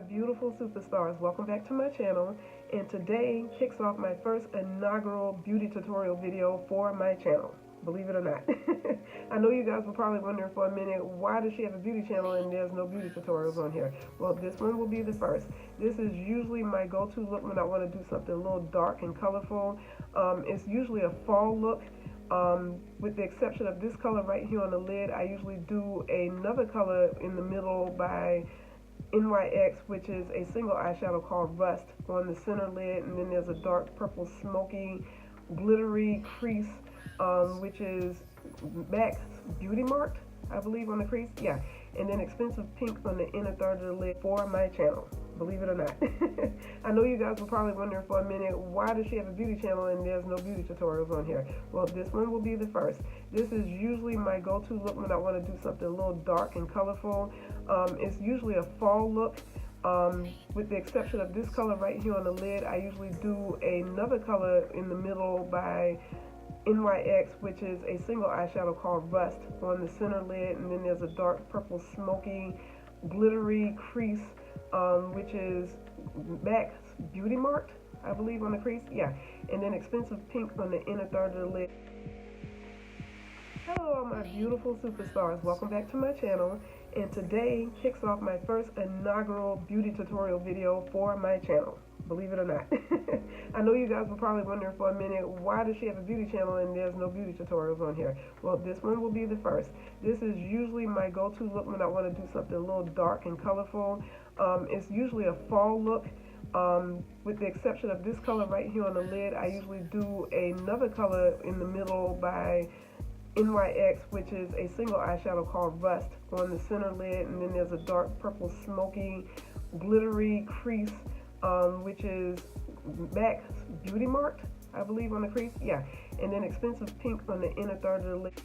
beautiful superstars, welcome back to my channel, and today kicks off my first inaugural beauty tutorial video for my channel, believe it or not. I know you guys were probably wondering for a minute, why does she have a beauty channel and there's no beauty tutorials on here? Well, this one will be the first. This is usually my go-to look when I want to do something a little dark and colorful. It's usually a fall look. With the exception of this color right here on the lid, I usually do another color in the middle by NYX, which is a single eyeshadow called Rust on the center lid, and then there's a dark purple smoky glittery crease, which is MAC Beauty Marked, I believe, on the crease. Yeah, and then expensive pink on the inner third of the lid for my channel, believe it or not. I know you guys were probably wondering for a minute, why does she have a beauty channel and there's no beauty tutorials on here? Well, this one will be the first. This is usually my go-to look when I want to do something a little dark and colorful. It's usually a fall look. With the exception of this color right here on the lid, I usually do another color in the middle by NYX, which is a single eyeshadow called Rust on the center lid, and then there's a dark purple smoky glittery crease, which is MAC Beauty Marked, I believe, on the crease. Yeah, and then expensive pink on the inner third of the lid. Hello all my beautiful superstars, welcome back to my channel, and today kicks off my first inaugural beauty tutorial video for my channel, believe it or not. I know you guys were probably wondering for a minute, why does she have a beauty channel and there's no beauty tutorials on here? Well, this one will be the first. This is usually my go-to look when I want to do something a little dark and colorful. It's usually a fall look. With the exception of this color right here on the lid, I usually do another color in the middle by NYX, which is a single eyeshadow called Rust on the center lid, and then there's a dark purple smoky glittery crease, which is MAC Beauty Marked, I believe, on the crease. Yeah, and then expensive pink on the inner third of the lid.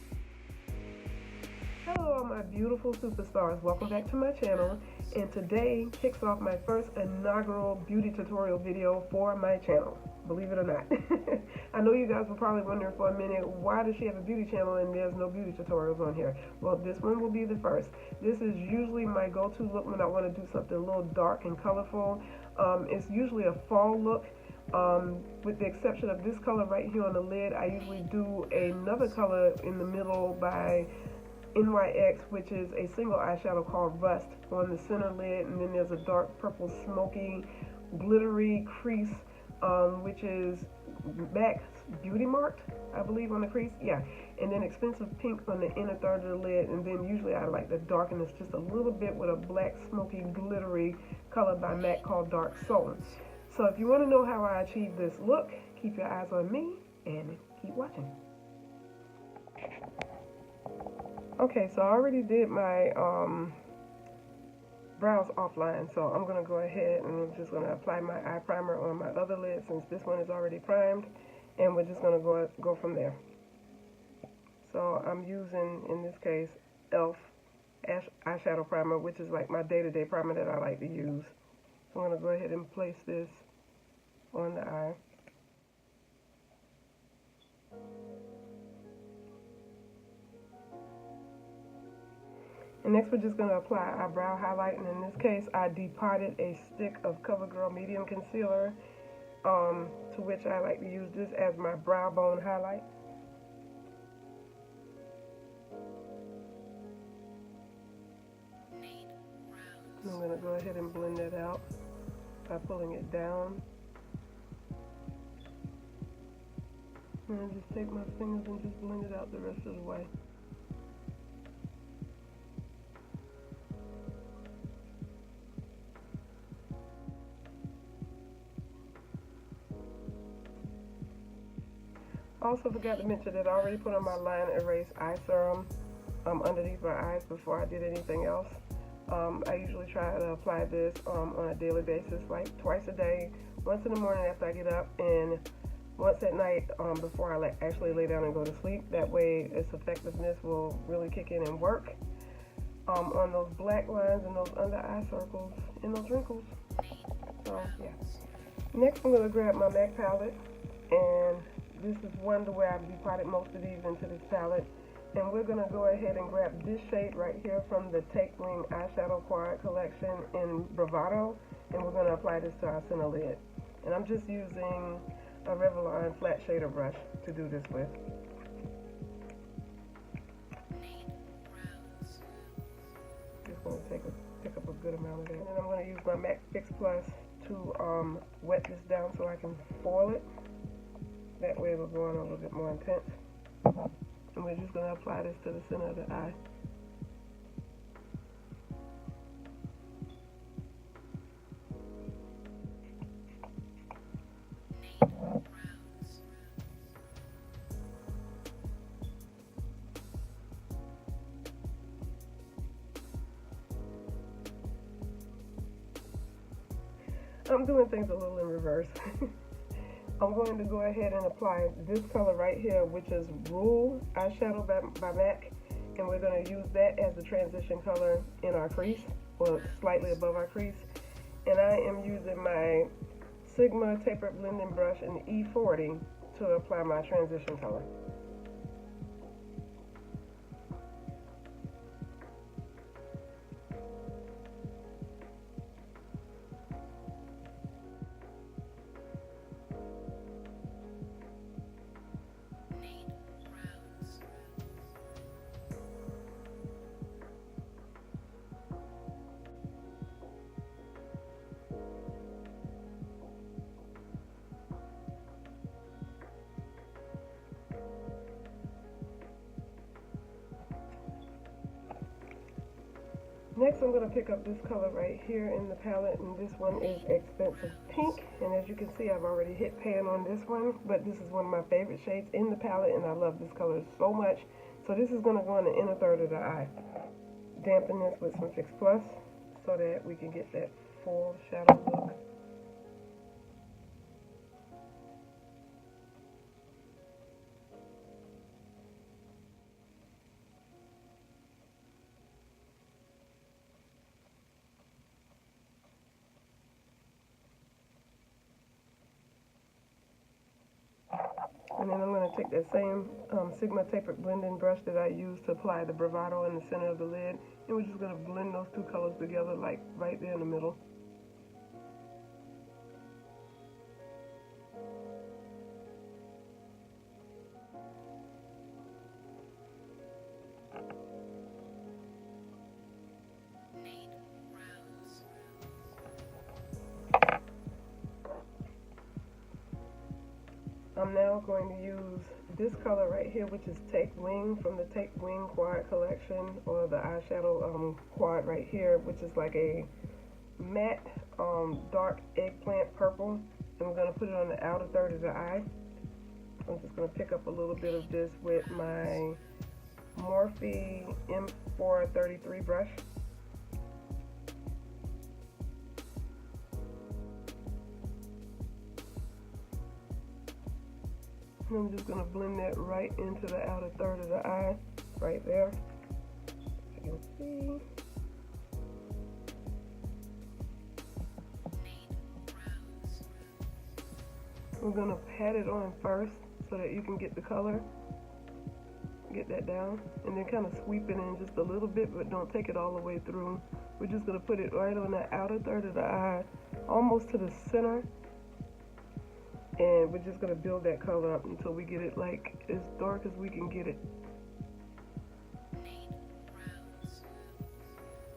Hello all my beautiful superstars, welcome back to my channel, and today kicks off my first inaugural beauty tutorial video for my channel, believe it or not. I know you guys were probably wondering for a minute, why does she have a beauty channel and there's no beauty tutorials on here? Well, this one will be the first. This is usually my go-to look when I want to do something a little dark and colorful. It's usually a fall look. With the exception of this color right here on the lid, I usually do another color in the middle by NYX, which is a single eyeshadow called Rust on the center lid, and then there's a dark purple smoky glittery crease, which is MAC Beauty Marked, I believe, on the crease. Yeah, and then expensive pink on the inner third of the lid, and then usually I like to darken this just a little bit with a black smoky glittery color by MAC called Dark Soul. So if you want to know how I achieve this look, keep your eyes on me and keep watching. Okay, so I already did my brows offline, so I'm going to go ahead and I'm just going to apply my eye primer on my other lid since this one is already primed, and we're just going to go from there. So I'm using, in this case, e.l.f. eyeshadow primer, which is like my day-to-day primer that I like to use. So I'm going to go ahead and place this on the eye. And next we're just going to apply our brow highlight, and in this case I depotted a stick of CoverGirl Medium Concealer, to which I like to use this as my brow bone highlight. I'm going to go ahead and blend that out by pulling it down. And just take my fingers and just blend it out the rest of the way. I also forgot to mention that I already put on my Line Erase eye serum underneath my eyes before I did anything else. I usually try to apply this on a daily basis, like twice a day, once in the morning after I get up, and once at night before I actually lay down and go to sleep. That way its effectiveness will really kick in and work on those black lines and those under eye circles and those wrinkles. So yeah. Next I'm going to grab my MAC palette, and this is one the way I've depotted most of these into this palette. And we're going to go ahead and grab this shade right here from the Take Wing Eyeshadow Quad collection in Bravado. and we're going to apply this to our center lid. And I'm just using a Revlon flat shader brush to do this with. Just going to pick up a good amount of that. And then I'm going to use my MAC Fix Plus to wet this down so I can foil it. That way it'll go on a little bit more intense. And we're just going to apply this to the center of the eye. I'm doing things a little in reverse. I'm going to go ahead and apply this color right here, which is Rule Eyeshadow by MAC, and we're going to use that as the transition color in our crease, or slightly above our crease. And I am using my Sigma Tapered Blending Brush in E40 to apply my transition color. Next, I'm going to pick up this color right here in the palette, and this one is Expensive Pink. And as you can see, I've already hit pan on this one, but this is one of my favorite shades in the palette, and I love this color so much. So this is going to go in the inner third of the eye. Dampen this with some Fix Plus so that we can get that full shadow look. And then I'm going to take that same Sigma Tapered Blending Brush that I used to apply the Bravado in the center of the lid, and we're just going to blend those two colors together, like right there in the middle. I'm now going to use this color right here, which is Take Wing from the Take Wing Quad collection, or the eyeshadow quad right here, which is like a matte dark eggplant purple, and we're going to put it on the outer third of the eye. I'm just going to pick up a little bit of this with my Morphe M433 brush. I'm just going to blend that right into the outer third of the eye, right there, as you can see. We're going to pat it on first so that you can get the color, get that down, and then kind of sweep it in just a little bit, but don't take it all the way through. We're just going to put it right on the outer third of the eye, almost to the center. And we're just going to build that color up until we get it like as dark as we can get it.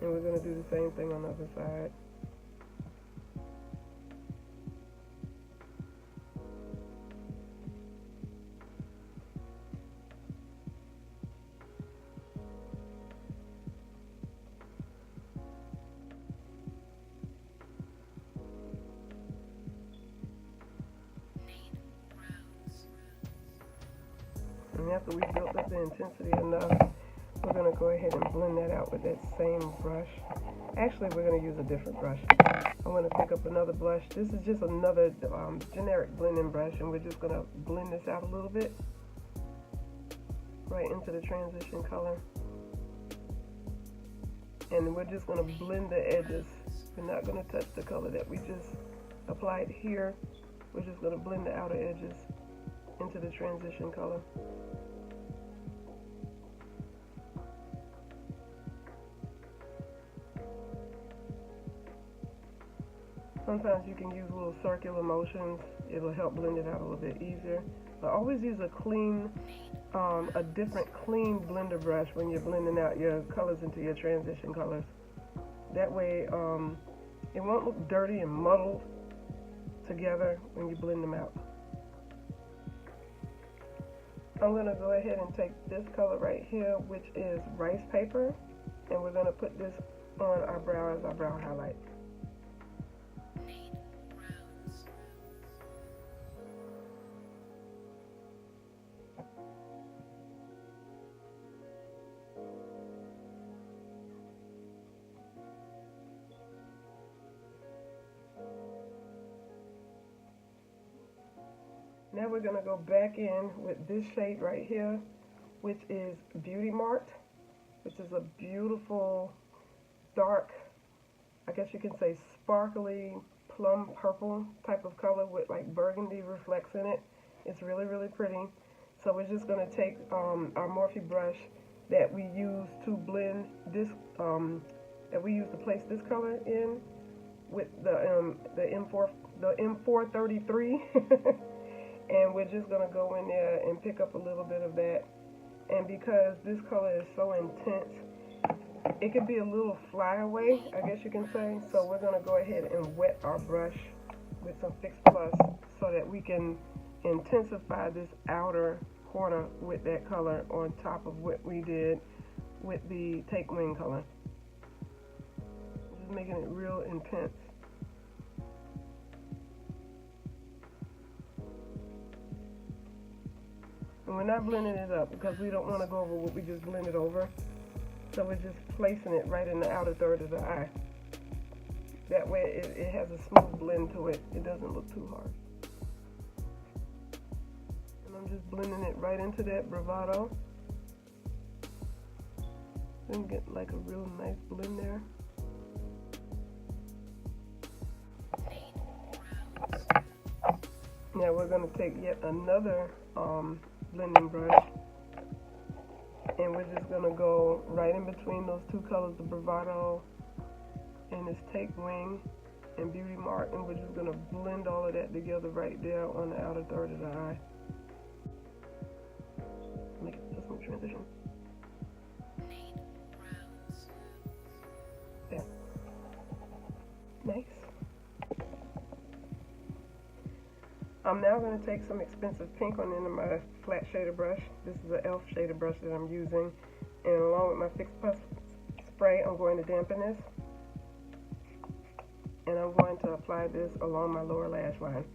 And we're going to do the same thing on the other side. And after we built up the intensity enough, we're going to go ahead and blend that out with that same brush. Actually, we're going to use a different brush. I'm going to pick up another blush. This is just another generic blending brush, and we're just going to blend this out a little bit right into the transition color. And we're just going to blend the edges. We're not going to touch the color that we just applied here. We're just going to blend the outer edges into the transition color. Sometimes you can use little circular motions. It'll help blend it out a little bit easier. But always use a clean, a different clean blender brush when you're blending out your colors into your transition colors. That way, it won't look dirty and muddled together when you blend them out. I'm going to go ahead and take this color right here, which is rice paper, and we're going to put this on our brow as our brow highlight. Now we're going to go back in with this shade right here, which is Beauty Marked, which is a beautiful dark, I guess you can say sparkly plum purple type of color with like burgundy reflects in it. It's really, really pretty. So we're just going to take our Morphe brush that we use to blend this, that we use to place this color in with the M433. And we're just going to go in there and pick up a little bit of that. And because this color is so intense, it could be a little flyaway, I guess you can say. So we're going to go ahead and wet our brush with some Fix Plus so that we can intensify this outer corner with that color on top of what we did with the Take Wing color. Just making it real intense. And we're not blending it up because we don't want to go over what we just blended over. So we're just placing it right in the outer third of the eye. That way it has a smooth blend to it. It doesn't look too hard. And I'm just blending it right into that bravado. Then get like a real nice blend there. Now we're going to take yet another blending brush, and we're just going to go right in between those two colors, the bravado and this Take Wing and Beauty Mark, and we're just going to blend all of that together right there on the outer third of the eye. Make it a smooth transition. There. Nice. I'm now going to take some expensive pink on into my flat shader brush. This is an e.l.f. shader brush that I'm using. And along with my Fix Plus spray, I'm going to dampen this. And I'm going to apply this along my lower lash line.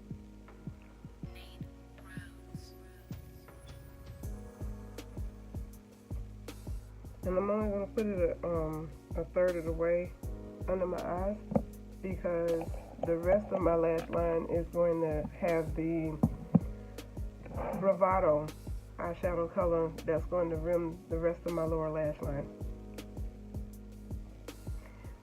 And I'm only going to put it a third of the way under my eyes because the rest of my lash line is going to have the bravado eyeshadow color that's going to rim the rest of my lower lash line.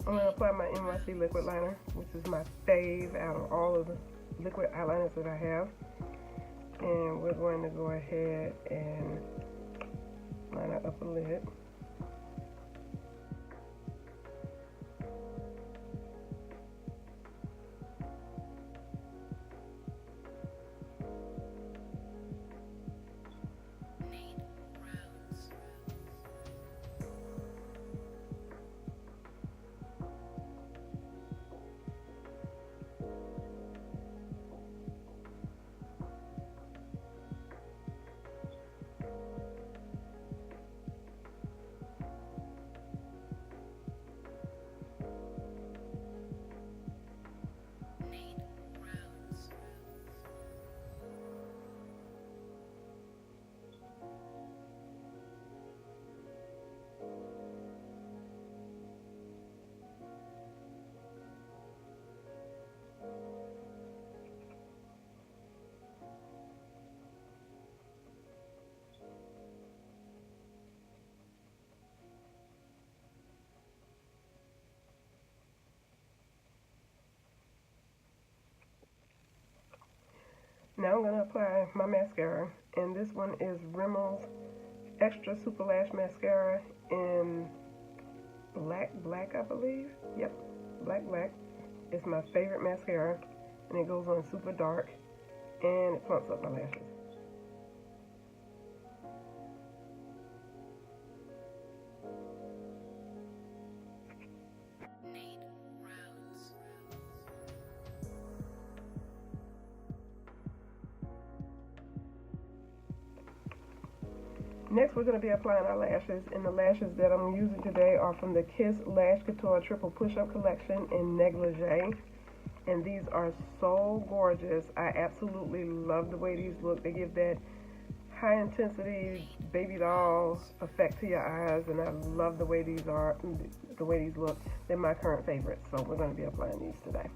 I'm going to apply my NYC liquid liner, which is my fave out of all of the liquid eyeliners that I have. And we're going to go ahead and line our upper lid. Now I'm going to apply my mascara, and this one is Rimmel's Extra Super Lash Mascara in Black, I believe. Yep, Black. It's my favorite mascara, and it goes on super dark, and it plumps up my lashes. Next, we're going to be applying our lashes, and the lashes that I'm using today are from the Kiss Lash Couture Triple Push-Up Collection in Negligee, and these are so gorgeous. I absolutely love the way these look. They give that high-intensity baby doll effect to your eyes, and I love the way these look. They're my current favorites, so we're going to be applying these today.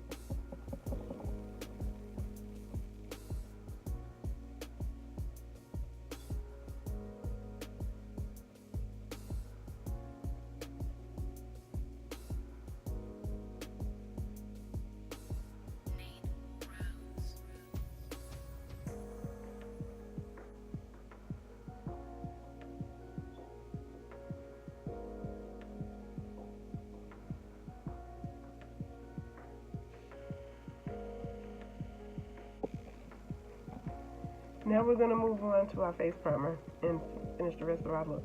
Now we're going to move on to our face primer and finish the rest of our look.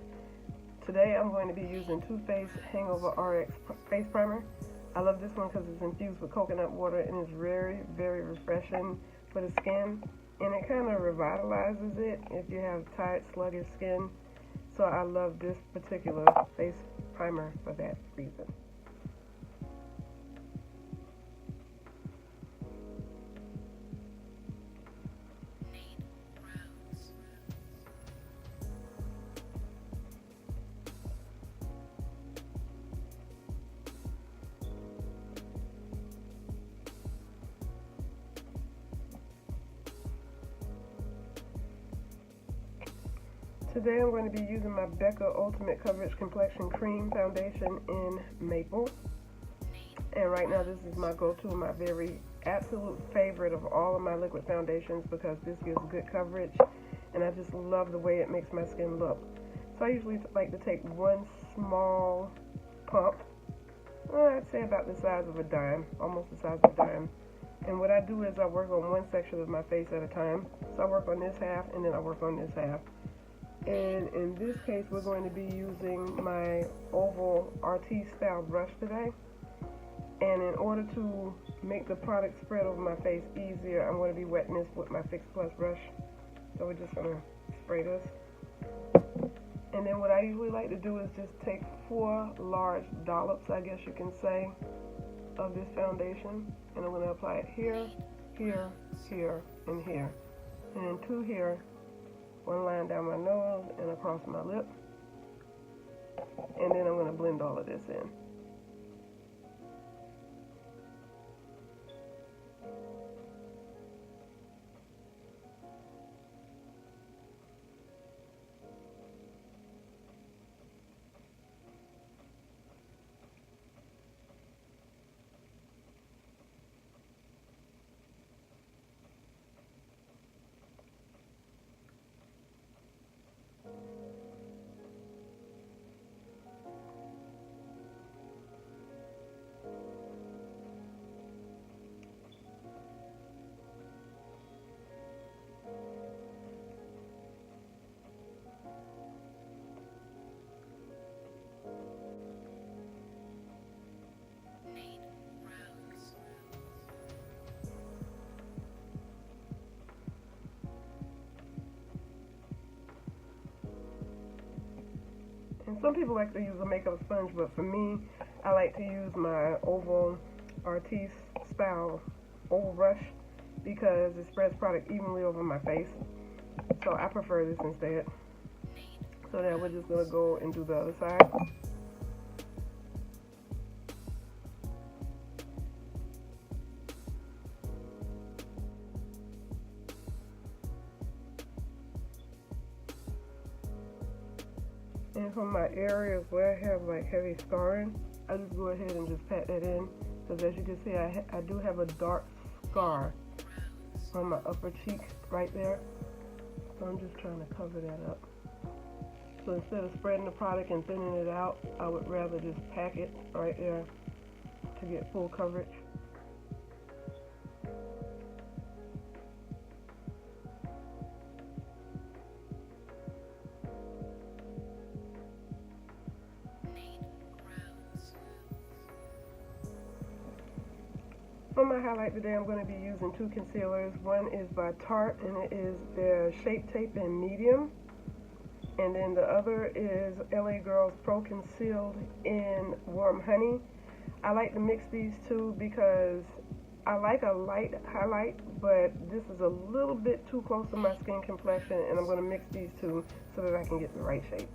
Today I'm going to be using Too Faced Hangover RX Face Primer. I love this one because it's infused with coconut water and it's very, very refreshing for the skin. And it kind of revitalizes it if you have tight, sluggish skin. So I love this particular face primer for that reason. Today I'm going to be using my Becca Ultimate Coverage Complexion Cream Foundation in Maple. And right now this is my go-to, my very absolute favorite of all of my liquid foundations because this gives good coverage and I just love the way it makes my skin look. So I usually like to take one small pump, I'd say about the size of a dime, almost the size of a dime. And what I do is I work on one section of my face at a time. So I work on this half and then I work on this half. And in this case, we're going to be using my oval RT style brush today. And in order to make the product spread over my face easier, I'm going to be wetting this with my Fix Plus brush. So we're just going to spray this. And then what I usually like to do is just take 4 large dollops, I guess you can say, of this foundation. And I'm going to apply it here, here, here, and here. And then 2 here. 1 line down my nose and across my lip. And then I'm going to blend all of this in. And some people like to use a makeup sponge, but for me, I like to use my oval Artis style oval brush because it spreads product evenly over my face. So I prefer this instead. So now we're just going to go and do the other side. And for my areas where I have like heavy scarring, I just go ahead and just pat that in. Because as you can see, I do have a dark scar on my upper cheek right there. So I'm just trying to cover that up. So instead of spreading the product and thinning it out, I would rather just pack it right there to get full coverage. On my highlight today, I'm going to be using two concealers. One is by Tarte, and it is their Shape Tape in medium. And then the other is LA Girls Pro Concealed in Warm Honey. I like to mix these two because I like a light highlight, but this is a little bit too close to my skin complexion, and I'm going to mix these two so that I can get the right shade.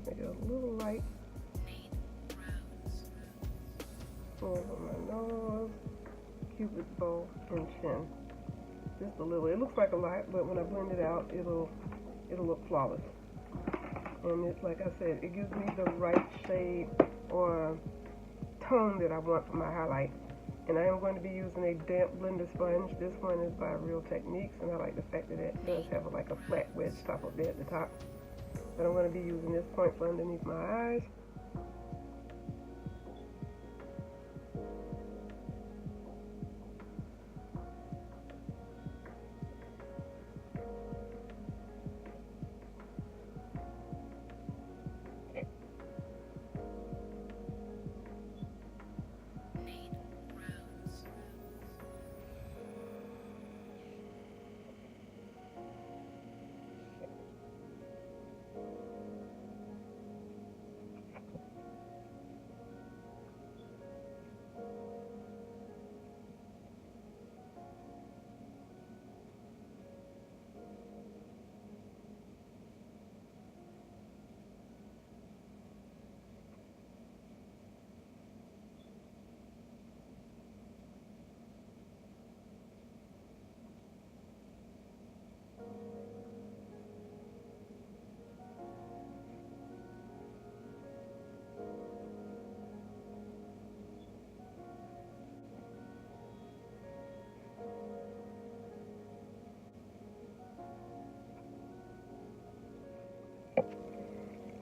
Make it a little light over my nose, cupid's bow, and chin. Just a little. It looks like a lot, but when I blend it out, it'll look flawless. And it's like I said, it gives me the right shade or tone that I want for my highlight. And I am going to be using a damp blender sponge. This one is by Real Techniques, and I like the fact that it does have like a flat wedge top of it at the top. But I'm going to be using this point for underneath my eyes.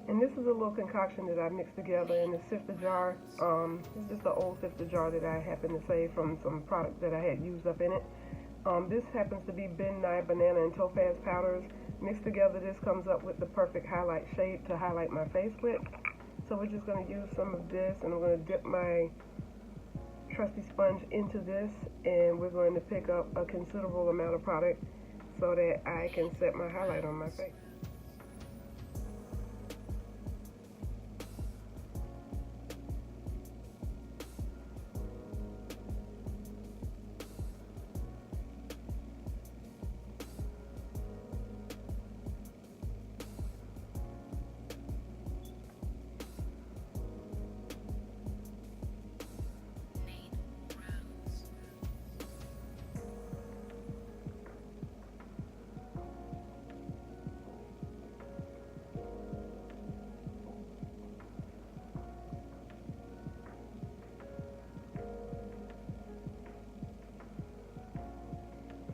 And this is a little concoction that I mixed together in a sifter jar. It's just an old sifter jar that I happened to save from some product that I had used up in it. This happens to be Ben Nye Banana and Topaz powders. Mixed together, this comes up with the perfect highlight shade to highlight my face with. So we're just going to use some of this, and I'm going to dip my trusty sponge into this, and we're going to pick up a considerable amount of product so that I can set my highlight on my face.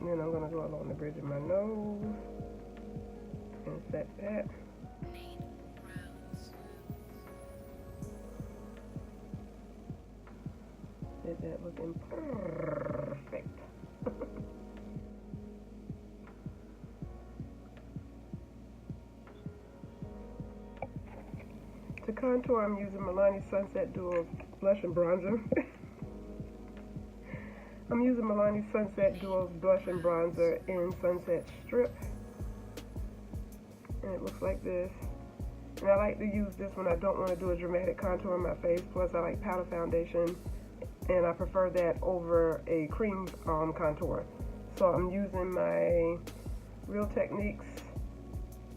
And then I'm going to go along the bridge of my nose and set that. Get that looking perfect. To contour, I'm using Milani Sunset Duo Blush and Bronzer. I'm using Milani Sunset Duo's Blush and Bronzer in Sunset Strip. And it looks like this. And I like to use this when I don't want to do a dramatic contour on my face. Plus, I like powder foundation, and I prefer that over a cream contour. So I'm using my Real Techniques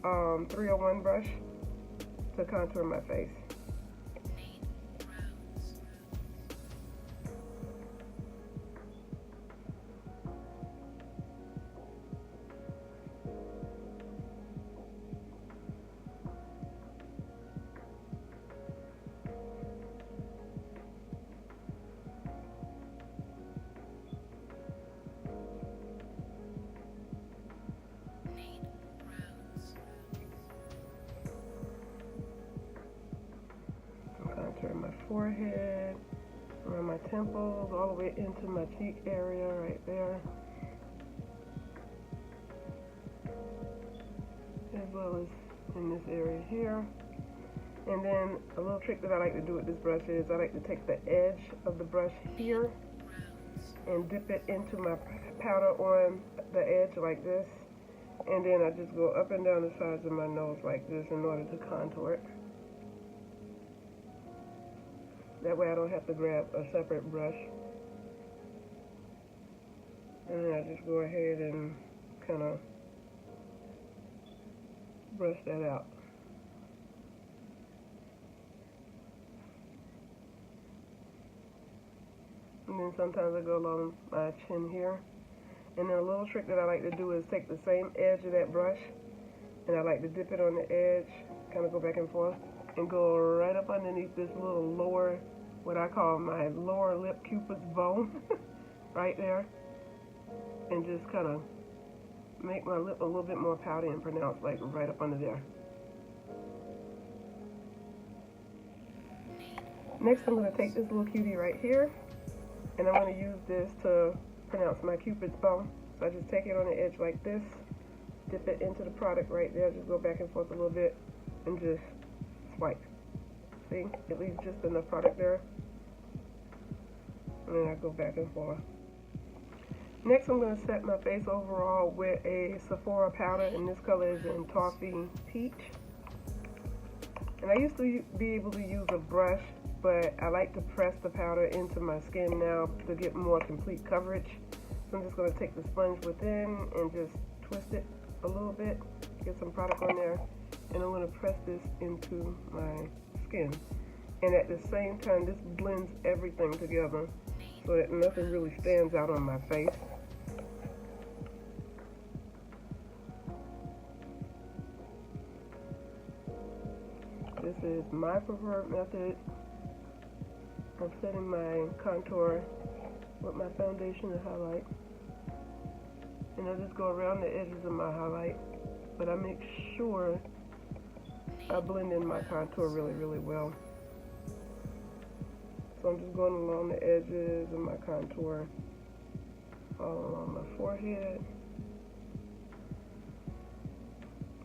301 brush to contour my face. Contour my forehead. temples, all the way into my cheek area right there, as well as in this area here. And then a little trick that I like to do with this brush is I like to take the edge of the brush here and dip it into my powder on the edge like this, and then I just go up and down the sides of my nose like this in order to contour it. That way I don't have to grab a separate brush. And then I just go ahead and kind of brush that out. And then sometimes I go along my chin here. And then a little trick that I like to do is take the same edge of that brush, and I like to dip it on the edge, kind of go back and forth, and go right up underneath this little lower, what I call my lower lip cupid's bow, right there, and just kind of make my lip a little bit more pouty and pronounced, like right up under there. Next, I'm going to take this little cutie right here, and I'm going to use this to pronounce my cupid's bow. So I just take it on the edge like this, dip it into the product right there, just go back and forth a little bit, and just swipe. See, it leaves just enough product there, and then I go back and forth. Next, I'm going to set my face overall with a Sephora powder, and this color is in Toffee Peach. And I used to be able to use a brush, but I like to press the powder into my skin now to get more complete coverage. So I'm just going to take the sponge within and just twist it a little bit, get some product on there, and I'm going to press this into my skin. And at the same time, this blends everything together so that nothing really stands out on my face. This is my preferred method of setting my contour with my foundation and highlight. And I just go around the edges of my highlight, but I make sure I blend in my contour really, really well. So I'm just going along the edges of my contour, all along my forehead.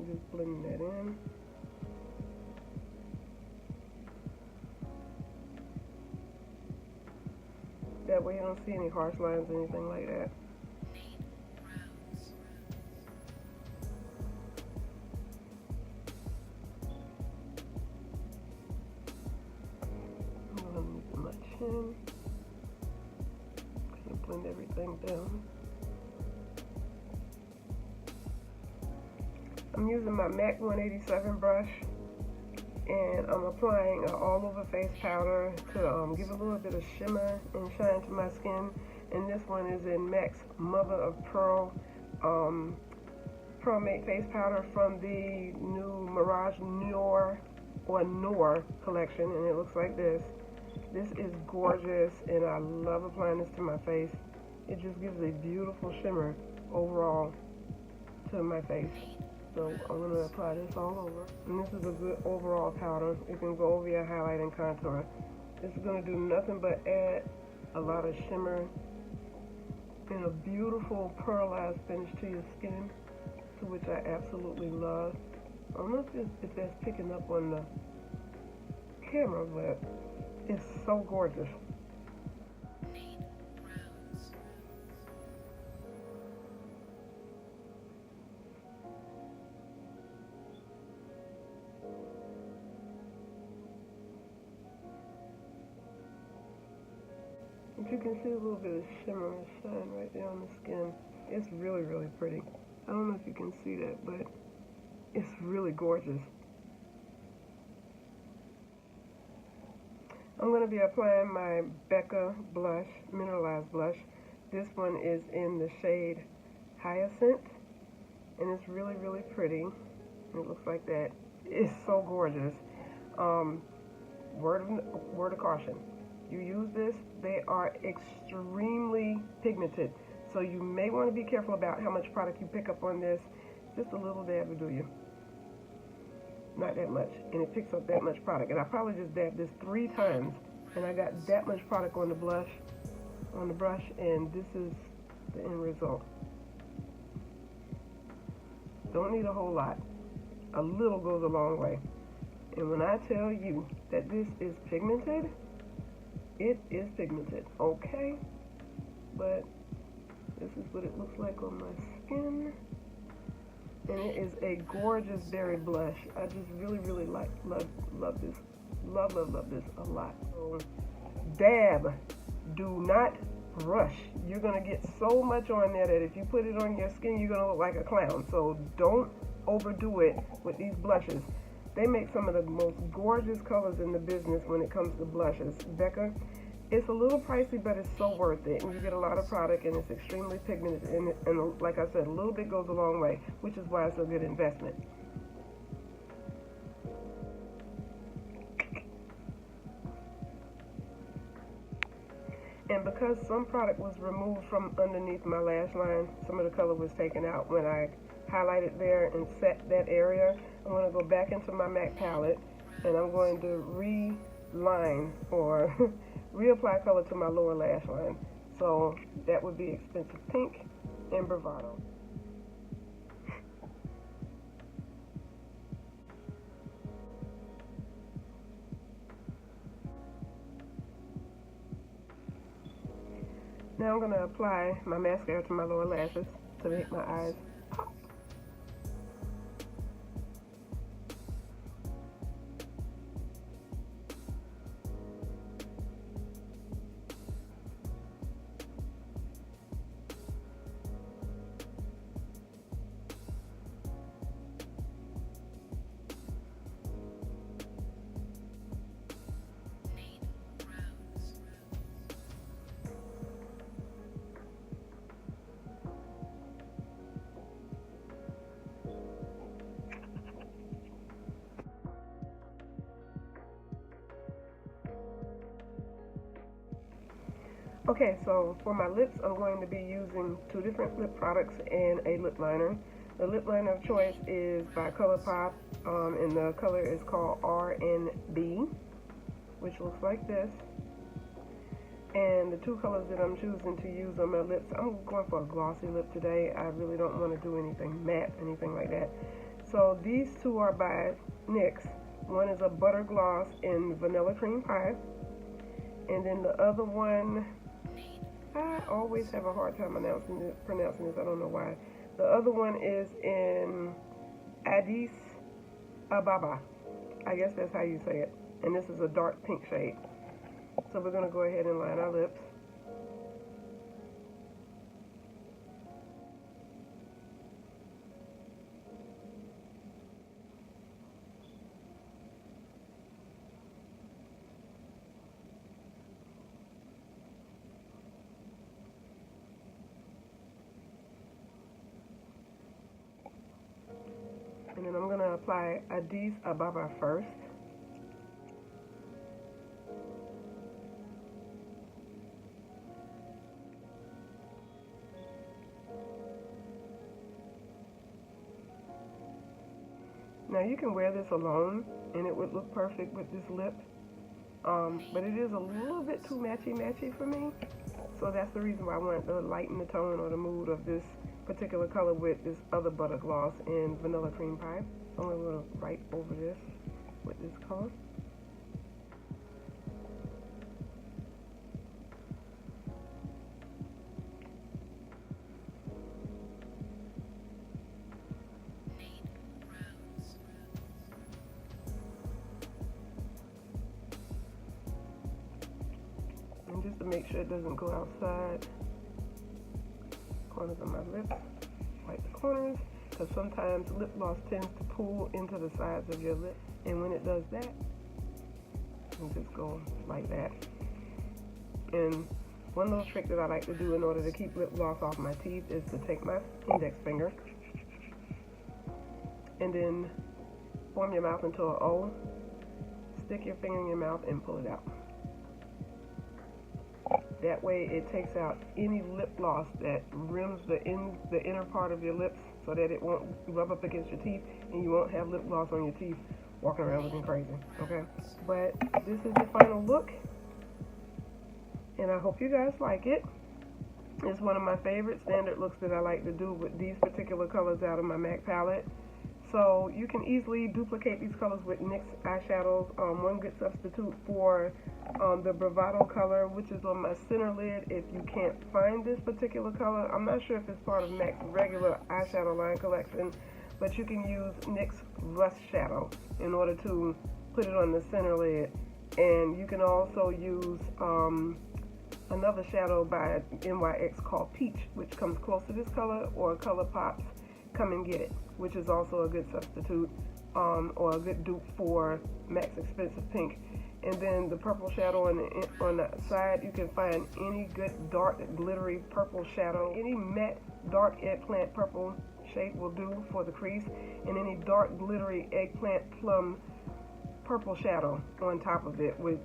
Just blending that in. That way you don't see any harsh lines or anything like that. I'm going to use my chin. Kind of blend everything down. I'm using my MAC 187 brush, and I'm applying an all-over face powder to give a little bit of shimmer and shine to my skin. And this one is in MAC's Mother of Pearl Pearl Mate face powder from the new Mirage Noir collection, and it looks like this. This is gorgeous, and I love applying this to my face. It just gives a beautiful shimmer overall to my face. So I'm going to apply this all over. And this is a good overall powder. You can go over your highlight and contour. This is going to do nothing but add a lot of shimmer and a beautiful pearlized finish to your skin, to which I absolutely love. I don't know if that's picking up on the camera, but it's so gorgeous. You can see a little bit of shimmer and shine right there on the skin. It's really, really pretty. I don't know if you can see that, but it's really gorgeous. I'm going to be applying my Becca blush, mineralized blush. This one is in the shade Hyacinth, and it's really, really pretty. It looks like that. It's so gorgeous. Word of caution. You use this, they are extremely pigmented. So you may want to be careful about how much product you pick up on this. Just a little dab will do you. Not that much. And it picks up that much product. And I probably just dabbed this 3 times And I got that much product on the brush, and this is the end result. Don't need a whole lot. A little goes a long way. And when I tell you that this is pigmented, it is pigmented, okay? But this is what it looks like on my skin. And it is a gorgeous berry blush. I just really love this. Love this a lot. So, dab. Do not rush. You're going to get so much on there that if you put it on your skin, you're going to look like a clown. So don't overdo it with these blushes. They make some of the most gorgeous colors in the business when it comes to blushes. Becca, it's a little pricey, but it's so worth it. And you get a lot of product, and it's extremely pigmented. And like I said, a little bit goes a long way, which is why it's a good investment. And because some product was removed from underneath my lash line, some of the color was taken out when I highlighted there and set that area. I'm going to go back into my MAC palette, and I'm going to reline or reapply color to my lower lash line. So that would be Expensive Pink and Bravado. Now I'm going to apply my mascara to my lower lashes to make my eyes pop. Okay, so for my lips, I'm going to be using 2 different lip products and a lip liner. The lip liner of choice is by ColourPop, and the color is called RNB, which looks like this. And the 2 colors that I'm choosing to use on my lips, I'm going for a glossy lip today. I really don't want to do anything matte, anything like that. So these 2 are by NYX. One is a butter gloss in Vanilla Cream Pie, and then the other one, I always have a hard time pronouncing this. I don't know why. The other one is in Addis Ababa. I guess that's how you say it. And this is a dark pink shade. So we're going to go ahead and line our lips. And then I'm going to apply Addis Ababa first. Now you can wear this alone and it would look perfect with this lip. But it is a little bit too matchy for me. So that's the reason why I wanted to lighten the tone or the mood of this particular color with this other butter gloss in Vanilla Cream Pie. I'm going to go right over this with this color. And just to make sure it doesn't go outside corners of my lips, wipe the corners, because sometimes lip gloss tends to pull into the sides of your lip, and when it does that, you just go like that. And one little trick that I like to do in order to keep lip gloss off my teeth is to take my index finger and then form your mouth into an O, stick your finger in your mouth and pull it out. That way it takes out any lip gloss that rims the inner part of your lips so that it won't rub up against your teeth and you won't have lip gloss on your teeth walking around looking crazy, okay? But this is the final look. and I hope you guys like it. It's one of my favorite standard looks that I like to do with these particular colors out of my MAC palette. So you can easily duplicate these colors with NYX eyeshadows. One good substitute for the Bravado color, which is on my center lid. If you can't find this particular color, I'm not sure if it's part of MAC's regular eyeshadow line collection, but you can use NYX Rust Shadow in order to put it on the center lid. And you can also use another shadow by NYX called Peach, which comes close to this color, or ColourPop's Come and Get It, which is also a good substitute or a good dupe for MAC's Expensive Pink. And then the purple shadow on the side, you can find any good dark glittery purple shadow. Any matte dark eggplant purple shade will do for the crease, and any dark glittery eggplant plum purple shadow on top of it would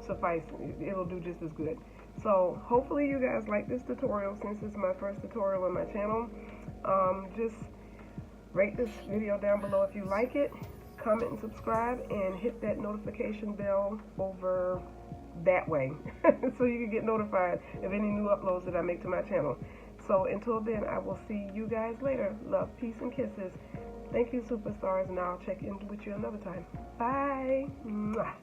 suffice. It'll do just as good. So hopefully you guys like this tutorial, since it's my first tutorial on my channel. Just rate this video down below if you like it, comment and subscribe, and hit that notification bell over that way so you can get notified of any new uploads that I make to my channel. So until then, I will see you guys later. Love, peace, and kisses. Thank you, superstars, and I'll check in with you another time. Bye. Mwah.